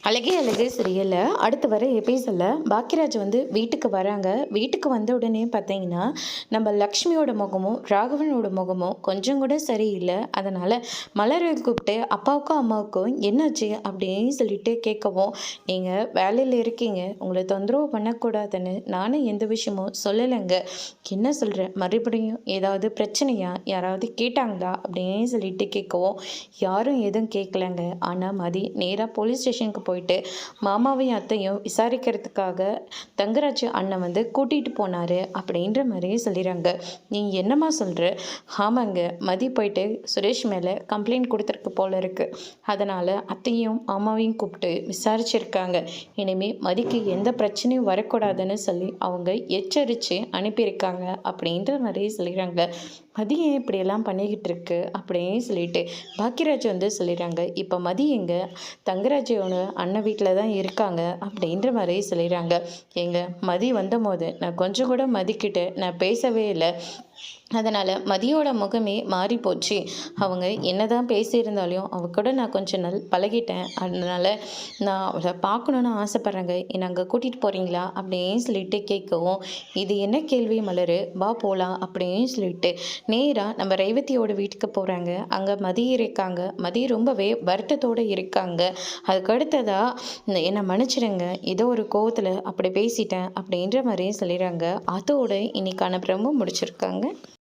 அழகே அழகு சீரியலில் அடுத்து வர எபிசோடில் பாக்கியராஜ் வந்து வீட்டுக்கு வராங்க. வீட்டுக்கு வந்த உடனே பார்த்தீங்கன்னா நம்ம லக்ஷ்மியோட முகமும் ராகவனோட முகமும் கொஞ்சம் கூட சரியில்லை. அதனால் மலரை கூப்பிட்டு அப்பாவுக்கும் அம்மாவுக்கும் என்னாச்சு அப்படின்னு சொல்லிட்டு கேட்கவும், நீங்கள் வேலையில் இருக்கீங்க, உங்களை தொந்தரவு பண்ணக்கூடாதுன்னு நானும் எந்த விஷயமும் சொல்லலைங்க. என்ன சொல்கிறேன், மறுபடியும் ஏதாவது பிரச்சனையா, யாராவது கேட்டாங்களா அப்படின்னு சொல்லிட்டு கேட்கவும், யாரும் எதுவும் கேட்கலங்க. ஆனால் மதி நேராக போலீஸ் ஸ்டேஷனுக்கு போயிட்டு மாமாவையும் அத்தையும் விசாரிக்கிறதுக்காக தங்கராஜ் அண்ணன் வந்து கூட்டிகிட்டு போனார் அப்படின்ற மாதிரியே சொல்லிடுறாங்க. நீ என்னம்மா சொல்கிற? ஆமாங்க, மதி போயிட்டு சுரேஷ் மேலே கம்ப்ளைண்ட் கொடுத்துருக்கு போல இருக்குது. அதனால் அத்தையும் மாமாவையும் கூப்பிட்டு விசாரிச்சிருக்காங்க. இனிமேல் மதிக்கு எந்த பிரச்சனையும் வரக்கூடாதுன்னு சொல்லி அவங்க எச்சரித்து அனுப்பியிருக்காங்க அப்படின்ற மாதிரியே சொல்லிடுறாங்க. மதி ஏன் இப்படியெல்லாம் பண்ணிக்கிட்டு இருக்கு அப்படின்னு சொல்லிட்டு பாக்கியராஜ் வந்து சொல்லிடுறாங்க. இப்போ மதி எங்கே தங்கராஜோட அண்ணன் வீட்டில் தான் இருக்காங்க அப்படின்ற மாதிரி சொல்லிடுறாங்க. எங்க மதி வந்த போது நான் கொஞ்சம் கூட மதிக்கிட்ட நான் பேசவே இல்லை. அதனால் மதியோட முகமே மாறி போச்சு. அவங்க என்ன தான் பேசியிருந்தாலும் அவ கூட நான் கொஞ்ச நாள் பழகிட்டேன். அதனால் நான் அவளை பார்க்கணுன்னு ஆசைப்பட்றேங்க. என்னை அங்கே கூட்டிகிட்டு போகிறீங்களா அப்படின்னு சொல்லிட்டு கேட்கவும், இது என்ன கேள்வி மலரு, வா போகலாம் அப்படின்னு சொல்லிட்டு நேராக நம்ம ரேவதியோட வீட்டுக்கு போகிறாங்க. அங்கே மதி இருக்காங்க. மதி ரொம்பவே வருத்தத்தோடு இருக்காங்க. அதுக்கு அடுத்ததாக என்னை மன்னிச்சிடுங்க, ஏதோ ஒரு கோவத்தில் அப்படி பேசிட்டேன் அப்படின்ற மாதிரியும் சொல்லிடுறாங்க. அதோடு இன்னைக்கான பிரம்ம முடிச்சிருக்காங்க.